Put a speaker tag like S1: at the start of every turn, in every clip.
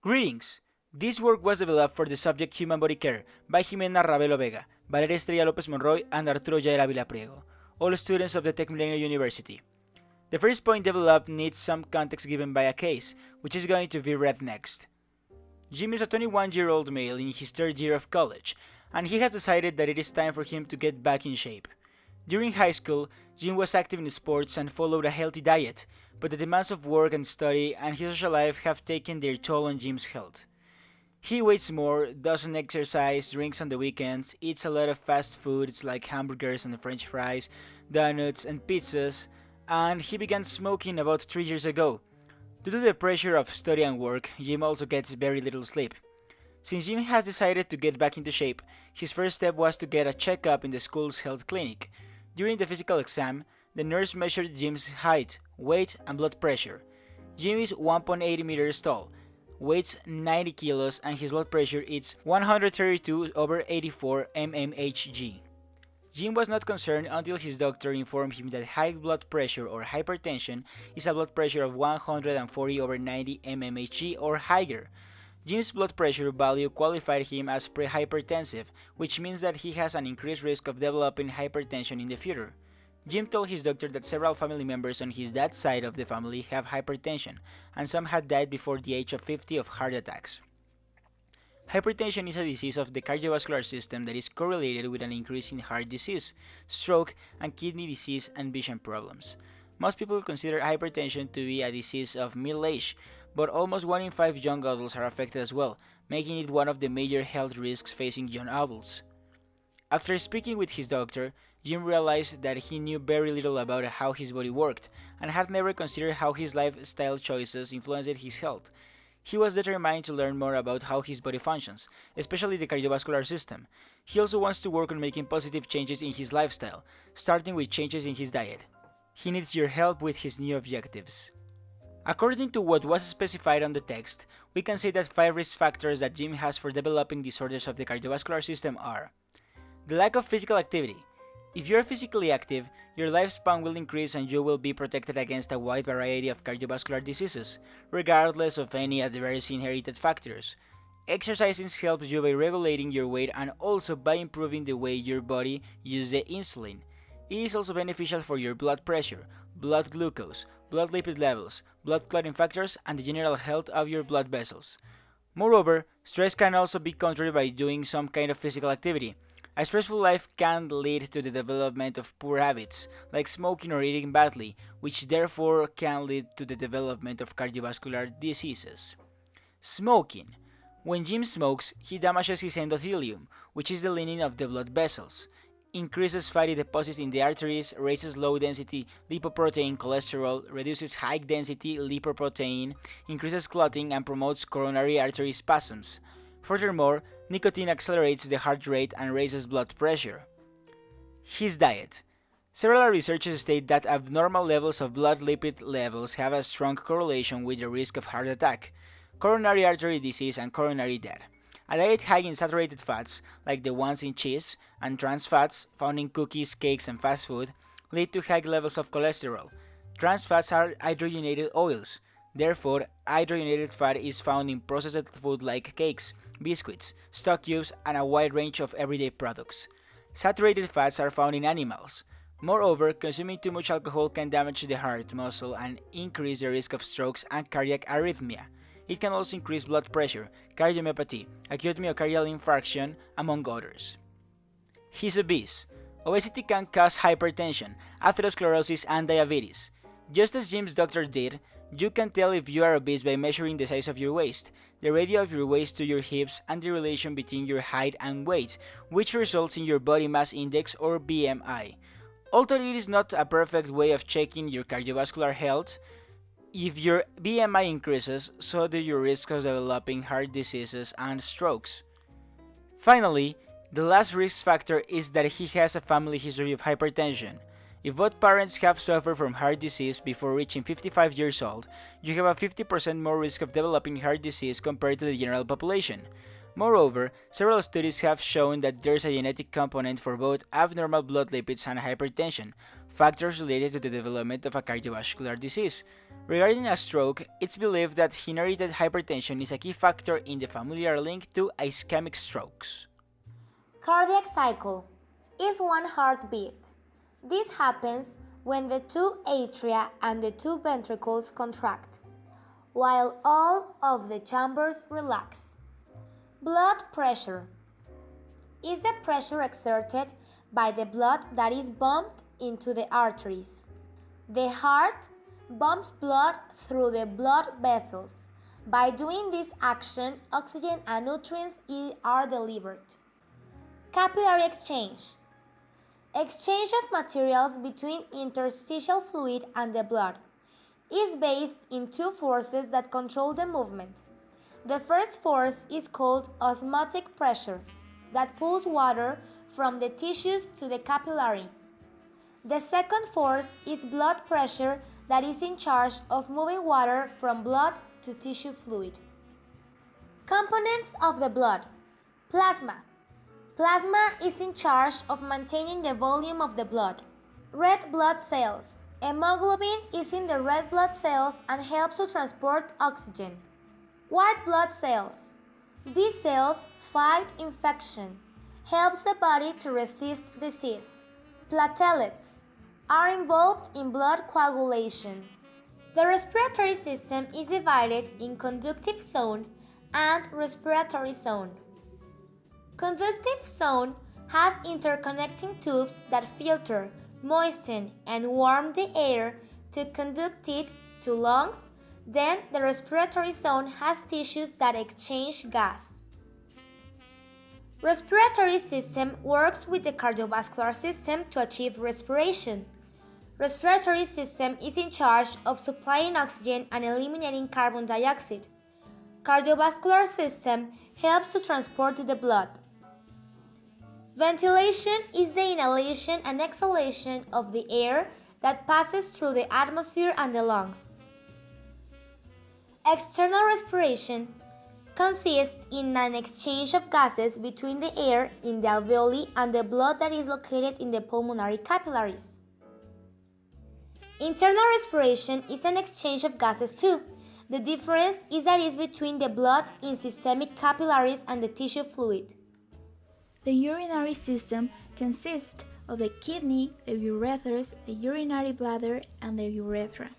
S1: Greetings! This work was developed for the subject Human Body Care by Ximena Ravelo Vega, Valeria Estrella López Monroy, and Arturo Yael Avila Priego, all students of the Tech Millennium University. The first point developed needs some context given by a case, which is going to be read next. Jim is a 21-year-old male in his third year of college, and he has decided that it is time for him to get back in shape. During high school, Jim was active in sports and followed a healthy diet, but the demands of work and study and his social life have taken their toll on Jim's health. He weighs more, doesn't exercise, drinks on the weekends, eats a lot of fast foods like hamburgers and french fries, donuts and pizzas, and he began smoking about 3 years ago. Due to the pressure of study and work, Jim also gets very little sleep. Since Jim has decided to get back into shape, his first step was to get a checkup in the school's health clinic. During the physical exam, the nurse measured Jim's height, weight, and blood pressure. Jim is 1.80 meters tall, weighs 90 kilos, and his blood pressure is 132/84 mmHg. Jim was not concerned until his doctor informed him that high blood pressure or hypertension is a blood pressure of 140/90 mmHg or higher. Jim's blood pressure value qualified him as prehypertensive, which means that he has an increased risk of developing hypertension in the future. Jim told his doctor that several family members on his dad's side of the family have hypertension, and some had died before the age of 50 of heart attacks. Hypertension is a disease of the cardiovascular system that is correlated with an increase in heart disease, stroke, and kidney disease and vision problems. Most people consider hypertension to be a disease of middle age, but almost 1 in 5 young adults are affected as well, making it one of the major health risks facing young adults. After speaking with his doctor, Jim realized that he knew very little about how his body worked, and had never considered how his lifestyle choices influenced his health. He was determined to learn more about how his body functions, especially the cardiovascular system. He also wants to work on making positive changes in his lifestyle, starting with changes in his diet. He needs your help with his new objectives. According to what was specified on the text, we can say that 5 risk factors that Jim has for developing disorders of the cardiovascular system are: the lack of physical activity. If you are physically active, your lifespan will increase and you will be protected against a wide variety of cardiovascular diseases, regardless of any adverse inherited factors. Exercising helps you by regulating your weight and also by improving the way your body uses the insulin. It is also beneficial for your blood pressure, blood glucose, blood lipid levels, blood clotting factors, and the general health of your blood vessels. Moreover, stress can also be controlled by doing some kind of physical activity. A stressful life can lead to the development of poor habits, like smoking or eating badly, which therefore can lead to the development of cardiovascular diseases. Smoking. When Jim smokes, he damages his endothelium, which is the lining of the blood vessels, increases fatty deposits in the arteries, raises low-density lipoprotein cholesterol, reduces high-density lipoprotein, increases clotting, and promotes coronary artery spasms. Furthermore, nicotine accelerates the heart rate and raises blood pressure. His diet. Several researchers state that abnormal levels of blood lipid levels have a strong correlation with the risk of heart attack, coronary artery disease, and coronary death. A diet high in saturated fats, like the ones in cheese, and trans fats found in cookies, cakes, and fast food, lead to high levels of cholesterol. Trans fats are hydrogenated oils. Therefore, hydrogenated fat is found in processed food like cakes, biscuits, stock cubes, and a wide range of everyday products. Saturated fats are found in animals. Moreover, consuming too much alcohol can damage the heart muscle and increase the risk of strokes and cardiac arrhythmia. It can also increase blood pressure, cardiomyopathy, acute myocardial infarction, among others. He's obese. Obesity can cause hypertension, atherosclerosis, and diabetes. Just as Jim's doctor did, you can tell if you are obese by measuring the size of your waist, the radius of your waist to your hips, and the relation between your height and weight, which results in your body mass index or BMI. Although it is not a perfect way of checking your cardiovascular health, if your BMI increases, so do your risk of developing heart diseases and strokes. Finally, the last risk factor is that he has a family history of hypertension. If both parents have suffered from heart disease before reaching 55 years old, you have a 50% more risk of developing heart disease compared to the general population. Moreover, several studies have shown that there's a genetic component for both abnormal blood lipids and hypertension. factors related to the development of a cardiovascular disease. Regarding a stroke, it's believed that inherited hypertension is a key factor in the familiar link to ischemic strokes.
S2: Cardiac cycle is one heartbeat. This happens when the two atria and the two ventricles contract, while all of the chambers relax. Blood pressure is the pressure exerted by the blood that is pumped into the arteries. The heart pumps blood through the blood vessels. By doing this action, oxygen and nutrients are delivered. Capillary exchange. Exchange of materials between interstitial fluid and the blood is based in two forces that control the movement. The first force is called osmotic pressure, that pulls water from the tissues to the capillary. The second force is blood pressure, that is in charge of moving water from blood to tissue fluid. Components of the blood. Plasma. Plasma is in charge of maintaining the volume of the blood. Red blood cells. Hemoglobin is in the red blood cells and helps to transport oxygen. White blood cells. These cells fight infection, helps the body to resist disease. Platelets are involved in blood coagulation. The respiratory system is divided in conductive zone and respiratory zone. Conductive zone has interconnecting tubes that filter, moisten, and warm the air to conduct it to lungs. Then the respiratory zone has tissues that exchange gas. Respiratory system works with the cardiovascular system to achieve respiration. Respiratory system is in charge of supplying oxygen and eliminating carbon dioxide. Cardiovascular system helps to transport the blood. Ventilation is the inhalation and exhalation of the air that passes through the atmosphere and the lungs. External respiration consists in an exchange of gases between the air in the alveoli and the blood that is located in the pulmonary capillaries. Internal respiration is an exchange of gases too. The difference is that it is between the blood in systemic capillaries and the tissue fluid.
S3: The urinary system consists of the kidney, the ureters, the urinary bladder, and the urethra.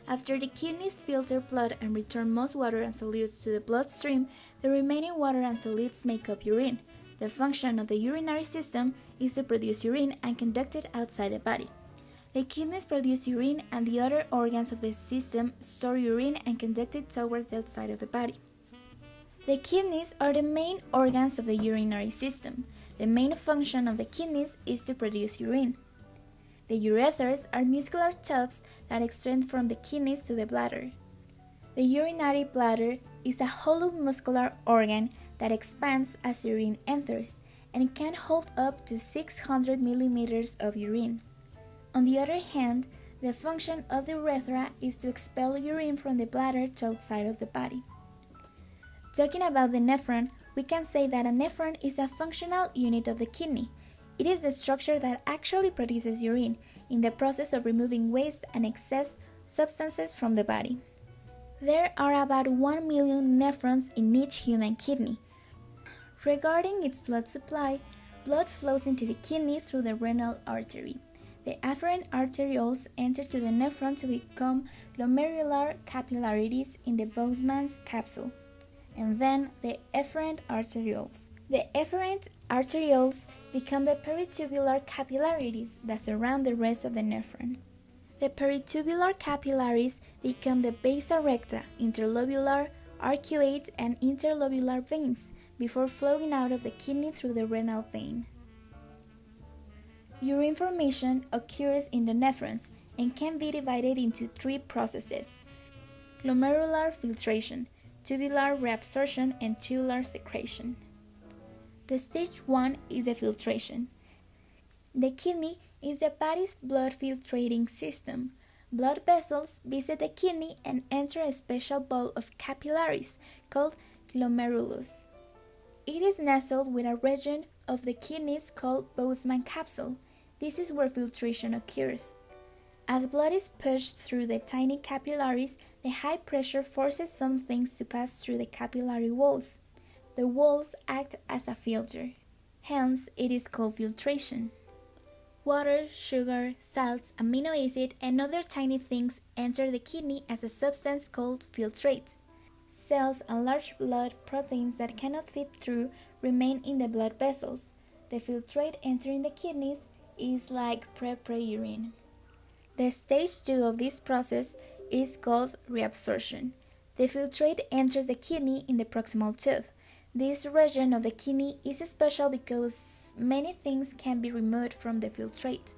S3: After the kidneys filter blood and return most water and solutes to the bloodstream, the remaining water and solutes make up urine. The function of the urinary system is to produce urine and conduct it outside the body. The kidneys produce urine and the other organs of the system store urine and conduct it towards the outside of the body. The kidneys are the main organs of the urinary system. The main function of the kidneys is to produce urine. The ureters are muscular tubes that extend from the kidneys to the bladder. The urinary bladder is a hollow muscular organ that expands as urine enters, and it can hold up to 600 milliliters of urine. On the other hand, the function of the urethra is to expel urine from the bladder to outside of the body. Talking about the nephron, we can say that a nephron is a functional unit of the kidney. It is the structure that actually produces urine in the process of removing waste and excess substances from the body. There are about 1 million nephrons in each human kidney. Regarding its blood supply, blood flows into the kidney through the renal artery. The afferent arterioles enter to the nephron to become glomerular capillarities in the Bowman's capsule, and then the efferent arterioles. The efferent arterioles become the peritubular capillarities that surround the rest of the nephron. The peritubular capillaries become the vasa recta, interlobular, arcuate, and interlobular veins before flowing out of the kidney through the renal vein. Urine formation occurs in the nephrons and can be divided into three processes: glomerular filtration, tubular reabsorption, and tubular secretion. The stage 1 is the filtration. The kidney is the body's blood filtrating system. Blood vessels visit the kidney and enter a special ball of capillaries called glomerulus. It is nestled with a region of the kidneys called Bowman's capsule. This is where filtration occurs. As blood is pushed through the tiny capillaries, the high pressure forces some things to pass through the capillary walls. The walls act as a filter. Hence, it is called filtration. Water, sugar, salts, amino acid, and other tiny things enter the kidney as a substance called filtrate. Cells and large blood proteins that cannot fit through remain in the blood vessels. The filtrate entering the kidneys is like pre-urine. The stage 2 of this process is called reabsorption. The filtrate enters the kidney in the proximal tube. This region of the kidney is special because many things can be removed from the filtrate.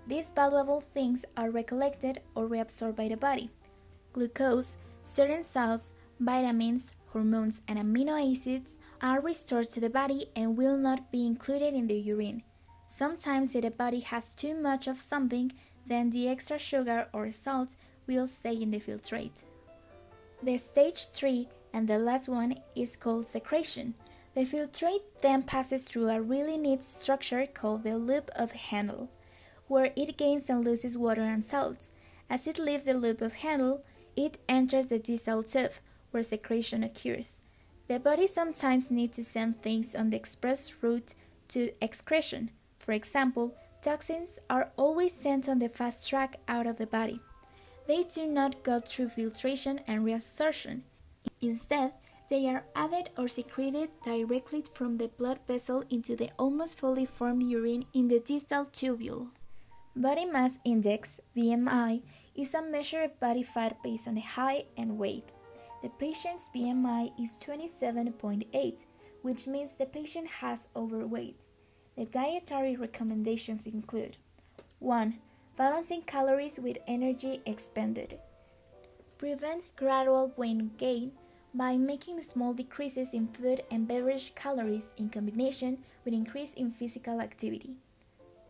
S3: These valuable things are recollected or reabsorbed by the body. Glucose, certain salts, vitamins, hormones, and amino acids are restored to the body and will not be included in the urine. Sometimes if the body has too much of something, then the extra sugar or salt will stay in the filtrate. The stage 3 and the last one is called secretion. The filtrate then passes through a really neat structure called the loop of Handel, where it gains and loses water and salts. As it leaves the loop of Handel, it enters the distal tube, where secretion occurs. The body sometimes needs to send things on the express route to excretion. For example, toxins are always sent on the fast track out of the body. They do not go through filtration and reabsorption. Instead, they are added or secreted directly from the blood vessel into the almost fully formed urine in the distal tubule. Body mass index, BMI, is a measure of body fat based on height and weight. The patient's BMI is 27.8, which means the patient has overweight. The dietary recommendations include 1. Balancing calories with energy expended. Prevent gradual weight gain by making small decreases in food and beverage calories in combination with increase in physical activity.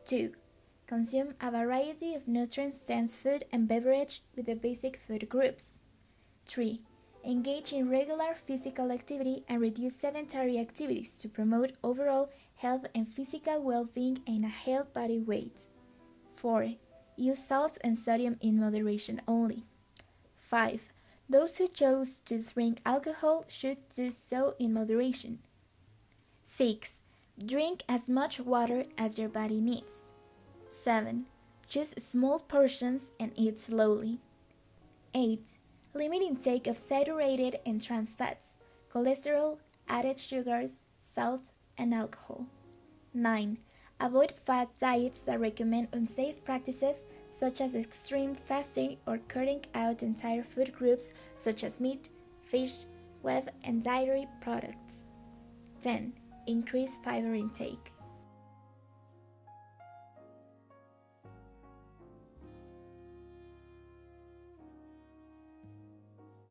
S3: 2. Consume a variety of nutrient-dense food and beverage with the basic food groups. 3. Engage in regular physical activity and reduce sedentary activities to promote overall health and physical well-being and a healthy body weight. 4. Use salt and sodium in moderation only. 5. Those who choose to drink alcohol should do so in moderation. 6. Drink as much water as your body needs. 7. Choose small portions and eat slowly. 8. Limit intake of saturated and trans fats, cholesterol, added sugars, salt, and alcohol. 9. Avoid fat diets that recommend unsafe practices such as extreme fasting or cutting out entire food groups such as meat, fish, wheat, and dairy products. 10. Increase fiber intake.